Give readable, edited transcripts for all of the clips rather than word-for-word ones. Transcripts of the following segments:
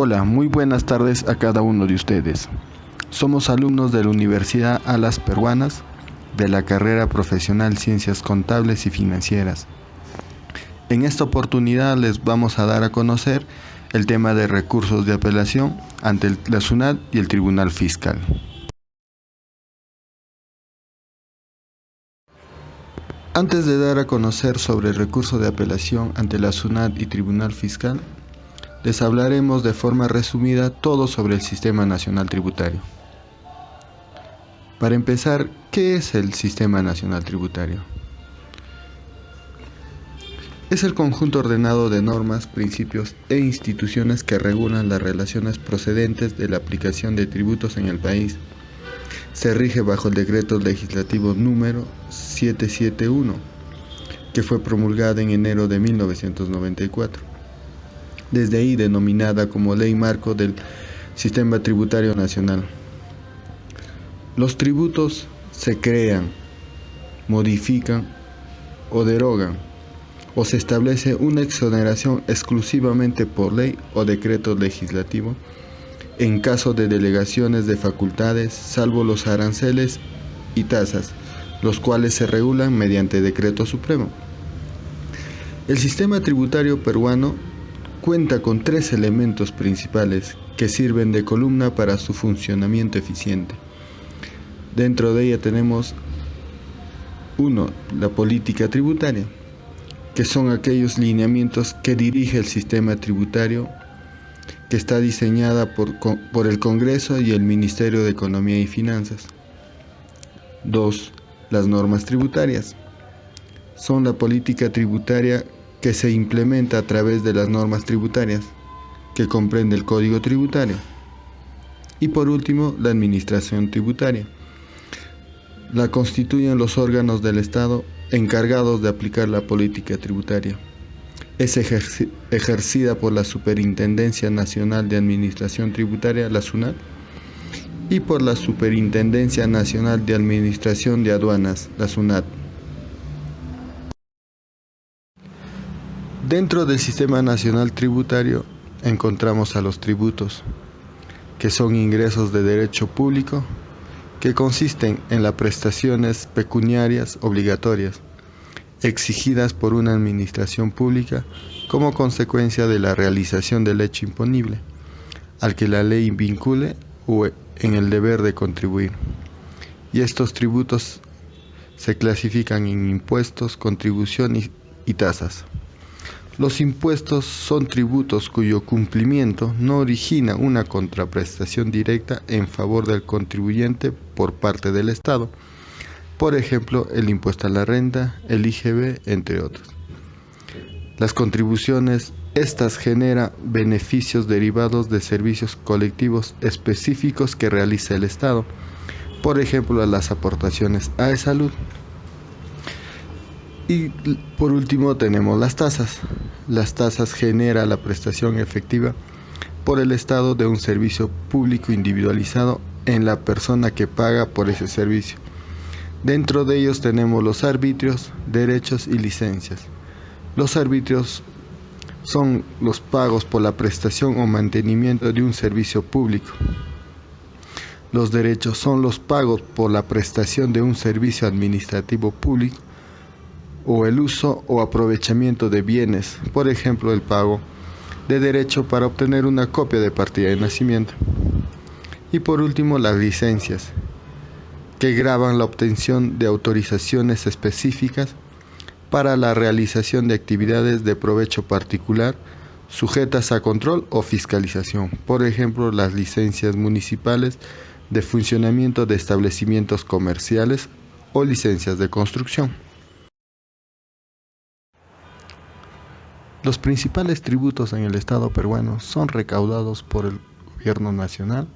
Hola, muy buenas tardes a cada uno de ustedes. Somos alumnos de la Universidad Alas Peruanas de la carrera profesional Ciencias Contables y Financieras. En esta oportunidad les vamos a dar a conocer el tema de recursos de apelación ante la SUNAT y el Tribunal Fiscal. Antes de dar a conocer sobre el recurso de apelación ante la SUNAT y Tribunal Fiscal, les hablaremos de forma resumida todo sobre el Sistema Nacional Tributario. Para empezar, ¿qué es el Sistema Nacional Tributario? Es el conjunto ordenado de normas, principios e instituciones que regulan las relaciones procedentes de la aplicación de tributos en el país. Se rige bajo el Decreto Legislativo número 771, que fue promulgada en enero de 1994. Desde ahí denominada como Ley Marco del Sistema Tributario Nacional. Los tributos se crean, modifican o derogan, o se establece una exoneración exclusivamente por ley o decreto legislativo en caso de delegaciones de facultades, salvo los aranceles y tasas, los cuales se regulan mediante decreto supremo. El sistema tributario peruano cuenta con tres elementos principales que sirven de columna para su funcionamiento eficiente. Dentro de ella tenemos 1. La política tributaria, que son aquellos lineamientos que dirige el sistema tributario, que está diseñada por el Congreso y el Ministerio de Economía y Finanzas. 2. Las normas tributarias. Son la política tributaria que se implementa a través de las normas tributarias, que comprende el Código Tributario. Y por último, la administración tributaria. La constituyen los órganos del Estado encargados de aplicar la política tributaria. Es ejercida por la Superintendencia Nacional de Administración Tributaria, la SUNAT, y por la Superintendencia Nacional de Administración de Aduanas, la SUNAT. Dentro del Sistema Nacional Tributario encontramos a los tributos, que son ingresos de derecho público, que consisten en las prestaciones pecuniarias obligatorias, exigidas por una administración pública como consecuencia de la realización del hecho imponible, al que la ley vincule o en el deber de contribuir. Y estos tributos se clasifican en impuestos, contribución y tasas. Los impuestos son tributos cuyo cumplimiento no origina una contraprestación directa en favor del contribuyente por parte del Estado. Por ejemplo, el impuesto a la renta, el IGB, entre otros. Las contribuciones, estas generan beneficios derivados de servicios colectivos específicos que realiza el Estado. Por ejemplo, las aportaciones a salud. Y por último tenemos las tasas. Las tasas generan la prestación efectiva por el Estado de un servicio público individualizado en la persona que paga por ese servicio. Dentro de ellos tenemos los arbitrios, derechos y licencias. Los arbitrios son los pagos por la prestación o mantenimiento de un servicio público. Los derechos son los pagos por la prestación de un servicio administrativo público o el uso o aprovechamiento de bienes, por ejemplo el pago de derecho para obtener una copia de partida de nacimiento. Y por último las licencias, que gravan la obtención de autorizaciones específicas para la realización de actividades de provecho particular sujetas a control o fiscalización, por ejemplo las licencias municipales de funcionamiento de establecimientos comerciales o licencias de construcción. Los principales tributos en el Estado peruano son recaudados por el gobierno nacional,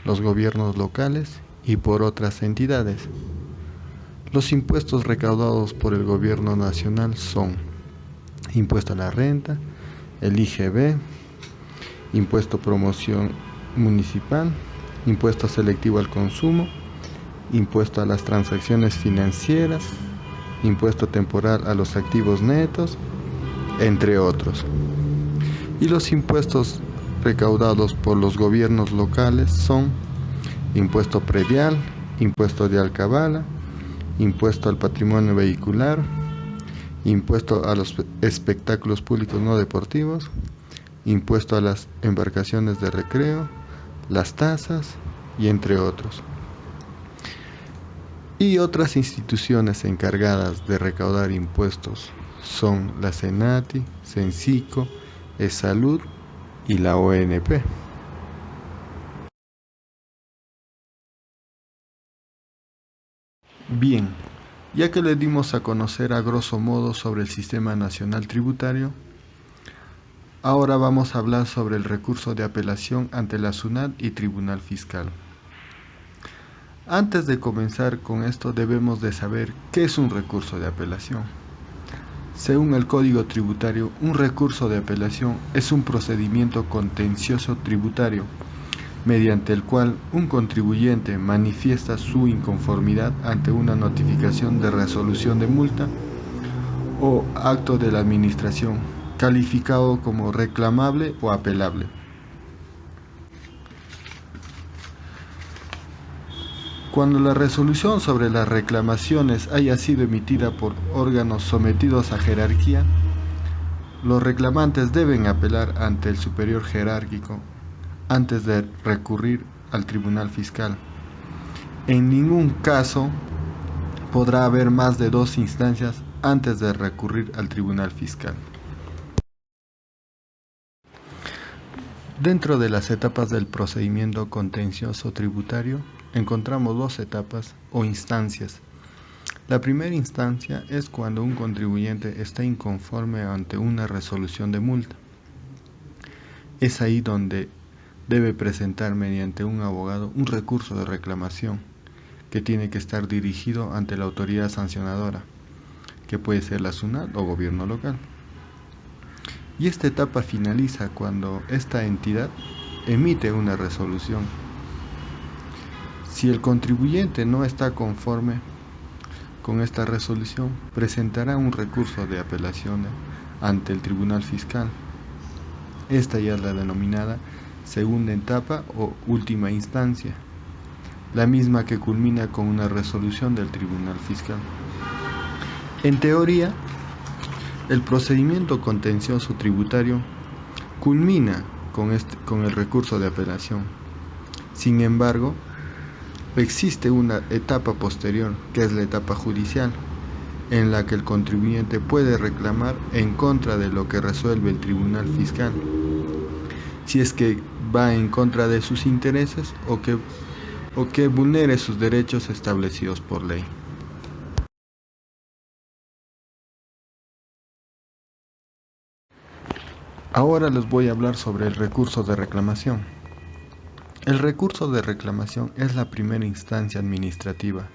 los gobiernos locales y por otras entidades. Los impuestos recaudados por el gobierno nacional son impuesto a la renta, el IGB, impuesto promoción municipal, impuesto selectivo al consumo, impuesto a las transacciones financieras, impuesto temporal a los activos netos, entre otros. Y los impuestos recaudados por los gobiernos locales son impuesto predial, impuesto de alcabala, impuesto al patrimonio vehicular, impuesto a los espectáculos públicos no deportivos, impuesto a las embarcaciones de recreo, las tasas y entre otros. Y otras instituciones encargadas de recaudar impuestos son la SENATI, CENCICO, ESalud y la ONP. Bien, ya que le dimos a conocer a grosso modo sobre el Sistema Nacional Tributario, ahora vamos a hablar sobre el recurso de apelación ante la SUNAT y Tribunal Fiscal. Antes de comenzar con esto debemos de saber qué es un recurso de apelación. Según el Código Tributario, un recurso de apelación es un procedimiento contencioso tributario mediante el cual un contribuyente manifiesta su inconformidad ante una notificación de resolución de multa o acto de la administración, calificado como reclamable o apelable. Cuando la resolución sobre las reclamaciones haya sido emitida por órganos sometidos a jerarquía, los reclamantes deben apelar ante el superior jerárquico antes de recurrir al Tribunal Fiscal. En ningún caso podrá haber más de 2 instancias antes de recurrir al Tribunal Fiscal. Dentro de las etapas del procedimiento contencioso tributario, encontramos 2 etapas o instancias. La primera instancia es cuando un contribuyente está inconforme ante una resolución de multa. Es ahí donde debe presentar mediante un abogado un recurso de reclamación que tiene que estar dirigido ante la autoridad sancionadora, que puede ser la SUNAT o gobierno local. Y esta etapa finaliza cuando esta entidad emite una resolución. Si el contribuyente no está conforme con esta resolución, presentará un recurso de apelación ante el Tribunal Fiscal. Esta ya es la denominada segunda etapa o última instancia, la misma que culmina con una resolución del Tribunal Fiscal. En teoría, el procedimiento contencioso tributario culmina con el recurso de apelación. Sin embargo, existe una etapa posterior, que es la etapa judicial, en la que el contribuyente puede reclamar en contra de lo que resuelve el Tribunal Fiscal, si es que va en contra de sus intereses o que vulnere sus derechos establecidos por ley. Ahora les voy a hablar sobre el recurso de reclamación. El recurso de reclamación es la primera instancia administrativa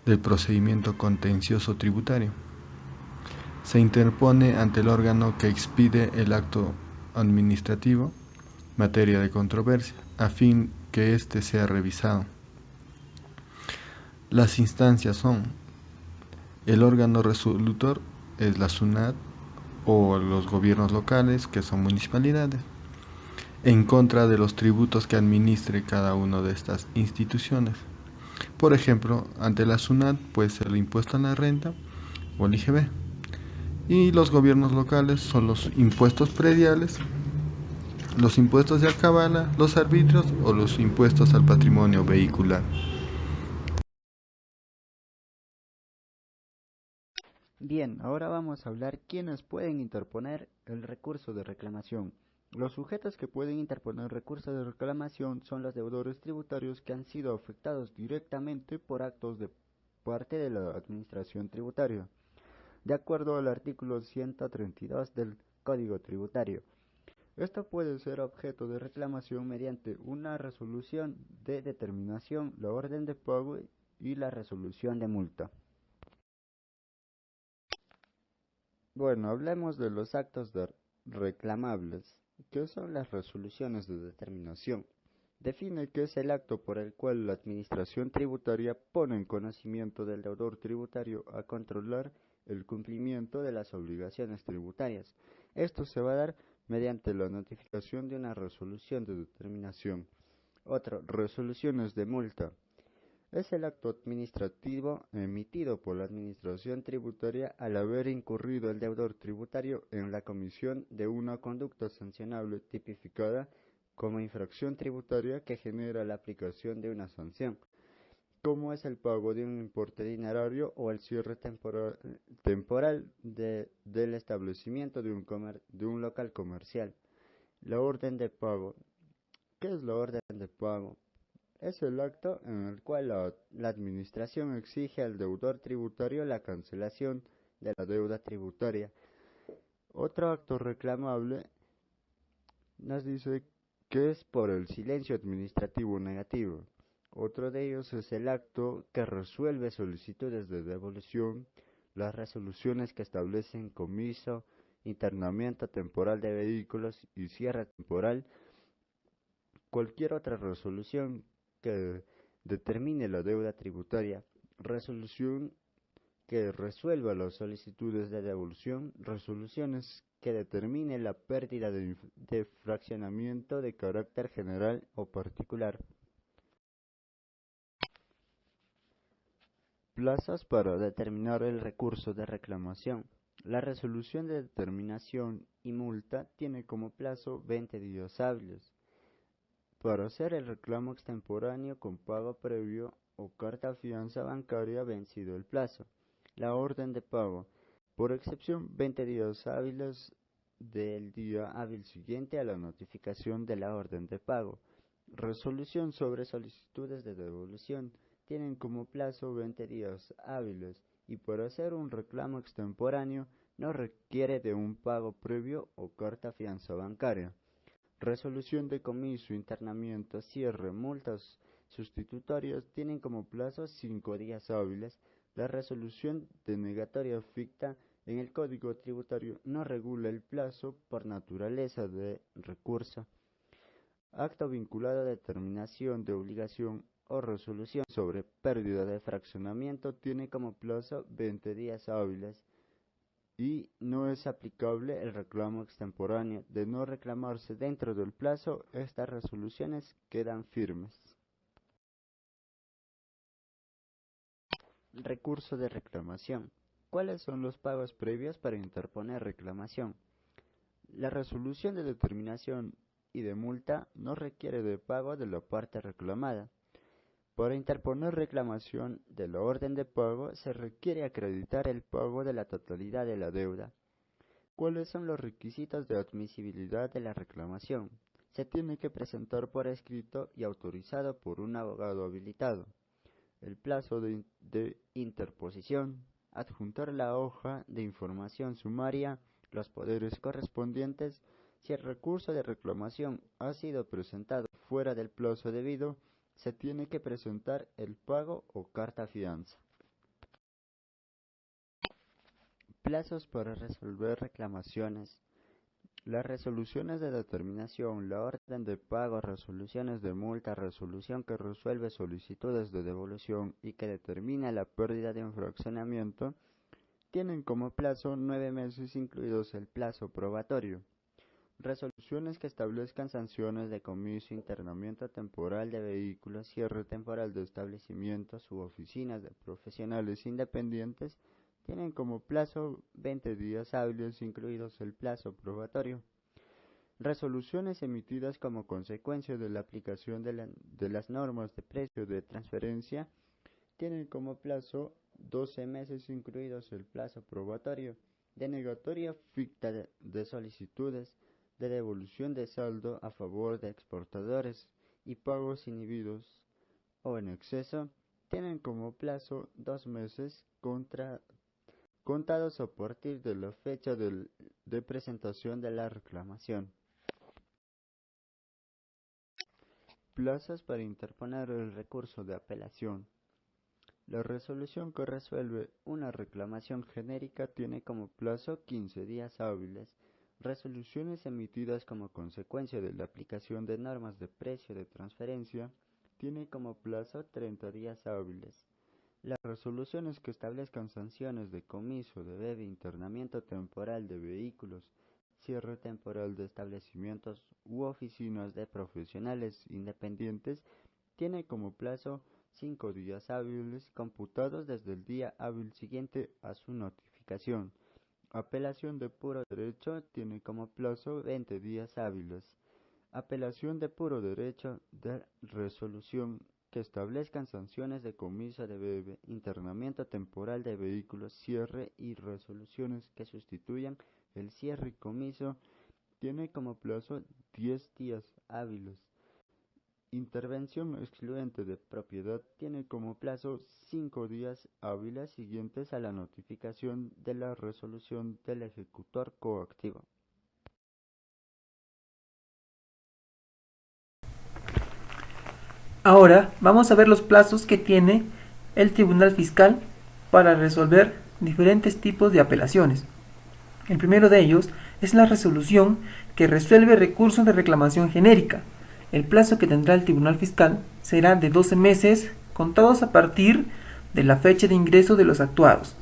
del procedimiento contencioso tributario. Se interpone ante el órgano que expide el acto administrativo, materia de controversia, a fin que éste sea revisado. Las instancias son: el órgano resolutor es la SUNAT o los gobiernos locales, que son municipalidades, en contra de los tributos que administre cada una de estas instituciones. Por ejemplo, ante la SUNAT puede ser el impuesto a la renta o el IGB. Y los gobiernos locales son los impuestos prediales, los impuestos de alcabala, los arbitrios o los impuestos al patrimonio vehicular. Bien, ahora vamos a hablar quiénes pueden interponer el recurso de reclamación. Los sujetos que pueden interponer recurso de reclamación son los deudores tributarios que han sido afectados directamente por actos de parte de la Administración Tributaria, de acuerdo al artículo 132 del Código Tributario. Esto puede ser objeto de reclamación mediante una resolución de determinación, la orden de pago y la resolución de multa. Bueno, hablemos de los actos reclamables, que son las resoluciones de determinación. Define que es el acto por el cual la Administración Tributaria pone en conocimiento del deudor tributario a controlar el cumplimiento de las obligaciones tributarias. Esto se va a dar mediante la notificación de una resolución de determinación. Otra, resoluciones de multa. Es el acto administrativo emitido por la Administración Tributaria al haber incurrido el deudor tributario en la comisión de una conducta sancionable tipificada como infracción tributaria que genera la aplicación de una sanción, como es el pago de un importe dinerario o el cierre temporal del establecimiento de un local comercial. La orden de pago. ¿Qué es la orden de pago? Es el acto en el cual la Administración exige al deudor tributario la cancelación de la deuda tributaria. Otro acto reclamable nos dice que es por el silencio administrativo negativo. Otro de ellos es el acto que resuelve solicitudes de devolución, las resoluciones que establecen comiso, internamiento temporal de vehículos y cierre temporal. Cualquier otra resolución que determine la deuda tributaria, resolución que resuelva las solicitudes de devolución, resoluciones que determine la pérdida de fraccionamiento de carácter general o particular. Plazos para determinar el recurso de reclamación. La resolución de determinación y multa tiene como plazo 20 días hábiles para hacer el reclamo extemporáneo con pago previo o carta fianza bancaria vencido el plazo. La orden de pago, por excepción, 20 días hábiles del día hábil siguiente a la notificación de la orden de pago. Resolución sobre solicitudes de devolución tienen como plazo 20 días hábiles y para hacer un reclamo extemporáneo no requiere de un pago previo o carta fianza bancaria. Resolución de comiso, internamiento, cierre, multas sustitutorias tienen como plazo 5 días hábiles. La resolución denegatoria ficta en el Código Tributario no regula el plazo por naturaleza de recurso. Acto vinculado a determinación de obligación o resolución sobre pérdida de fraccionamiento tiene como plazo 20 días hábiles y no es aplicable el reclamo extemporáneo. De no reclamarse dentro del plazo, estas resoluciones quedan firmes. Recurso de reclamación. ¿Cuáles son los pagos previos para interponer reclamación? La resolución de determinación y de multa no requiere de pago de la parte reclamada. Para interponer reclamación de la orden de pago se requiere acreditar el pago de la totalidad de la deuda. ¿Cuáles son los requisitos de admisibilidad de la reclamación? Se tiene que presentar por escrito y autorizado por un abogado habilitado. El plazo de interposición. Adjuntar la hoja de información sumaria, los poderes correspondientes. Si el recurso de reclamación ha sido presentado fuera del plazo debido, se tiene que presentar el pago o carta fianza. Plazos para resolver reclamaciones. Las resoluciones de determinación, la orden de pago, resoluciones de multa, resolución que resuelve solicitudes de devolución y que determina la pérdida de un fraccionamiento, tienen como plazo 9 meses incluidos el plazo probatorio. Resoluciones que establezcan sanciones de comiso, internamiento temporal de vehículos, cierre temporal de establecimientos u oficinas de profesionales independientes, tienen como plazo 20 días hábiles incluidos el plazo probatorio. Resoluciones emitidas como consecuencia de la aplicación de las normas de precio de transferencia tienen como plazo 12 meses incluidos el plazo probatorio. Denegatoria ficta de solicitudes de devolución de saldo a favor de exportadores y pagos inhibidos o en exceso tienen como plazo 2 meses contados a partir de la fecha de presentación de la reclamación. Plazos para interponer el recurso de apelación. La resolución que resuelve una reclamación genérica tiene como plazo 15 días hábiles. Resoluciones emitidas como consecuencia de la aplicación de normas de precio de transferencia tiene como plazo 30 días hábiles. Las resoluciones que establezcan sanciones de comiso, de debe, internamiento temporal de vehículos, cierre temporal de establecimientos u oficinas de profesionales independientes tiene como plazo 5 días hábiles computados desde el día hábil siguiente a su notificación. Apelación de puro derecho tiene como plazo 20 días hábiles. Apelación de puro derecho de resolución que establezcan sanciones de comiso de bebé, internamiento temporal de vehículos, cierre y resoluciones que sustituyan el cierre y comiso tiene como plazo 10 días hábiles. Intervención excluyente de propiedad tiene como plazo 5 días hábiles siguientes a la notificación de la resolución del ejecutor coactivo. Ahora vamos a ver los plazos que tiene el Tribunal Fiscal para resolver diferentes tipos de apelaciones. El primero de ellos es la resolución que resuelve recursos de reclamación genérica. El plazo que tendrá el Tribunal Fiscal será de 12 meses contados a partir de la fecha de ingreso de los actuados.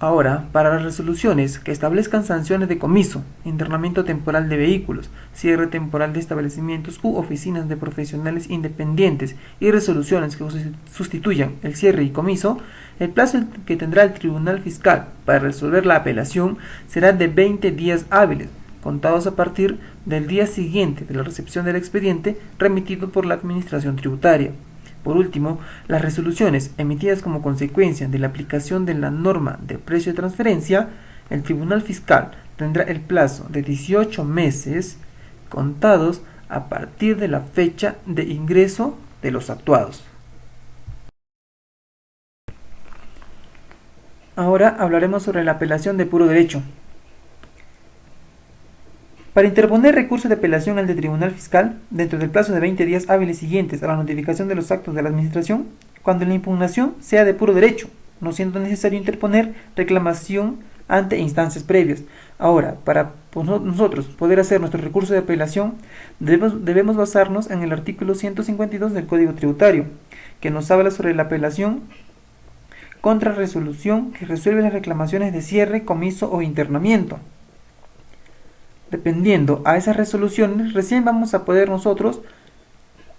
Ahora, para las resoluciones que establezcan sanciones de comiso, internamiento temporal de vehículos, cierre temporal de establecimientos u oficinas de profesionales independientes y resoluciones que sustituyan el cierre y comiso, el plazo que tendrá el Tribunal Fiscal para resolver la apelación será de 20 días hábiles, contados a partir del día siguiente de la recepción del expediente remitido por la Administración Tributaria. Por último, las resoluciones emitidas como consecuencia de la aplicación de la norma de precio de transferencia, el Tribunal Fiscal tendrá el plazo de 18 meses contados a partir de la fecha de ingreso de los actuados. Ahora hablaremos sobre la apelación de puro derecho. Para interponer recurso de apelación ante el Tribunal Fiscal, dentro del plazo de 20 días hábiles siguientes a la notificación de los actos de la Administración, cuando la impugnación sea de puro derecho, no siendo necesario interponer reclamación ante instancias previas. Ahora, para nosotros poder hacer nuestro recurso de apelación, debemos basarnos en el artículo 152 del Código Tributario, que nos habla sobre la apelación contra resolución que resuelve las reclamaciones de cierre, comiso o internamiento. Dependiendo a esas resoluciones, recién vamos a poder nosotros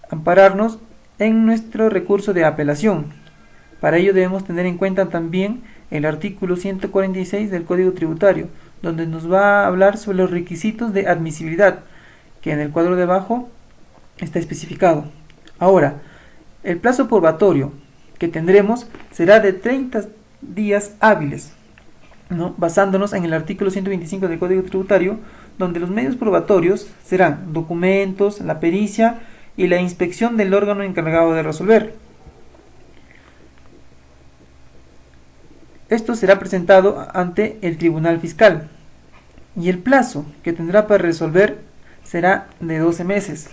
ampararnos en nuestro recurso de apelación. Para ello debemos tener en cuenta también el artículo 146 del Código Tributario, donde nos va a hablar sobre los requisitos de admisibilidad, que en el cuadro de abajo está especificado. Ahora, el plazo probatorio que tendremos será de 30 días hábiles, ¿no? Basándonos en el artículo 125 del Código Tributario, donde los medios probatorios serán documentos, la pericia y la inspección del órgano encargado de resolver. Esto será presentado ante el Tribunal Fiscal y el plazo que tendrá para resolver será de 12 meses,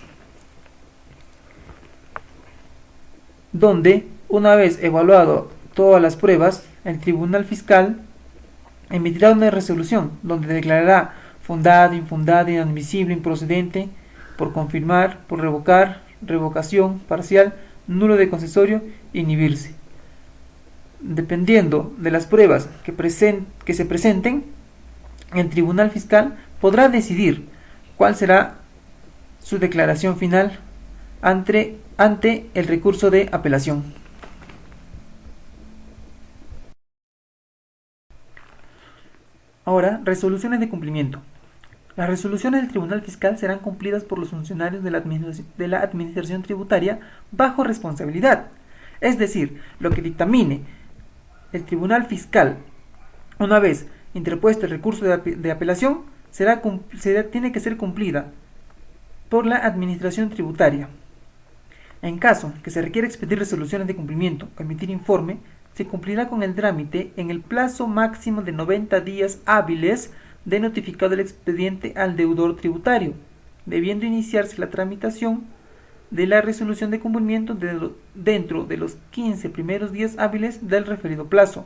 donde una vez evaluado todas las pruebas, el Tribunal Fiscal emitirá una resolución donde declarará fundada, infundada, inadmisible, improcedente, por confirmar, por revocar, revocación parcial, nulo de concesorio, inhibirse. Dependiendo de las pruebas que se presenten, el Tribunal Fiscal podrá decidir cuál será su declaración final ante el recurso de apelación. Ahora, resoluciones de cumplimiento. Las resoluciones del Tribunal Fiscal serán cumplidas por los funcionarios de la Administración Tributaria bajo responsabilidad. Es decir, lo que dictamine el Tribunal Fiscal una vez interpuesto el recurso de apelación tiene que ser cumplida por la Administración Tributaria. En caso que se requiera expedir resoluciones de cumplimiento o emitir informe, se cumplirá con el trámite en el plazo máximo de 90 días hábiles de notificado el expediente al deudor tributario, debiendo iniciarse la tramitación de la resolución de cumplimiento dentro de los 15 primeros días hábiles del referido plazo,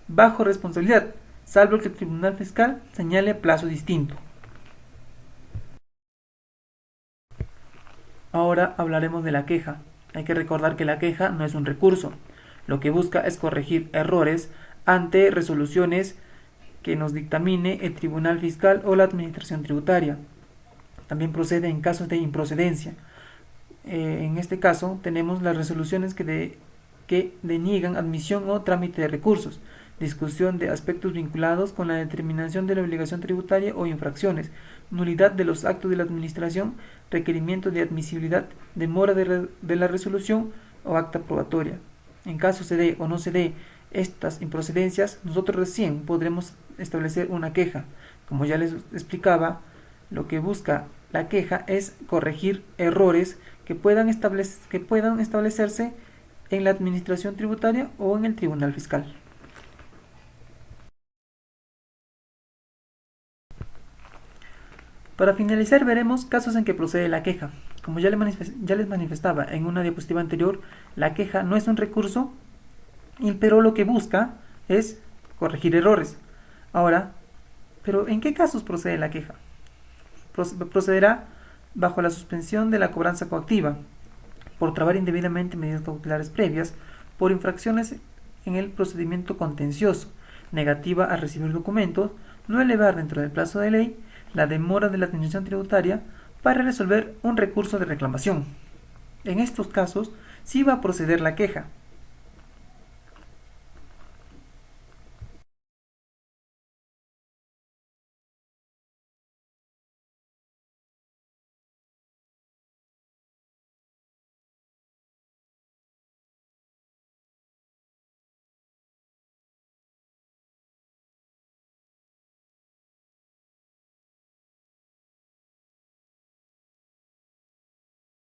bajo responsabilidad, salvo que el Tribunal Fiscal señale plazo distinto. Ahora hablaremos de la queja. Hay que recordar que la queja no es un recurso. Lo que busca es corregir errores ante resoluciones que nos dictamine el Tribunal Fiscal o la Administración Tributaria. También procede en casos de improcedencia. En este caso tenemos las resoluciones que deniegan admisión o trámite de recursos, discusión de aspectos vinculados con la determinación de la obligación tributaria o infracciones, nulidad de los actos de la administración, requerimiento de admisibilidad, demora de la resolución o acta probatoria. En caso se dé o no se dé estas improcedencias, nosotros recién podremos establecer una queja. Como ya les explicaba, lo que busca la queja es corregir errores que puedan establecerse en la administración tributaria o en el Tribunal Fiscal. Para finalizar, veremos casos en que procede la queja. Como ya les manifestaba en una diapositiva anterior, la queja no es un recurso, pero lo que busca es corregir errores. Ahora, ¿pero en qué casos procede la queja? Procederá bajo la suspensión de la cobranza coactiva, por trabar indebidamente medidas cautelares previas, por infracciones en el procedimiento contencioso, negativa a recibir documentos, no elevar dentro del plazo de ley, la demora de la administración tributaria para resolver un recurso de reclamación. En estos casos sí va a proceder la queja,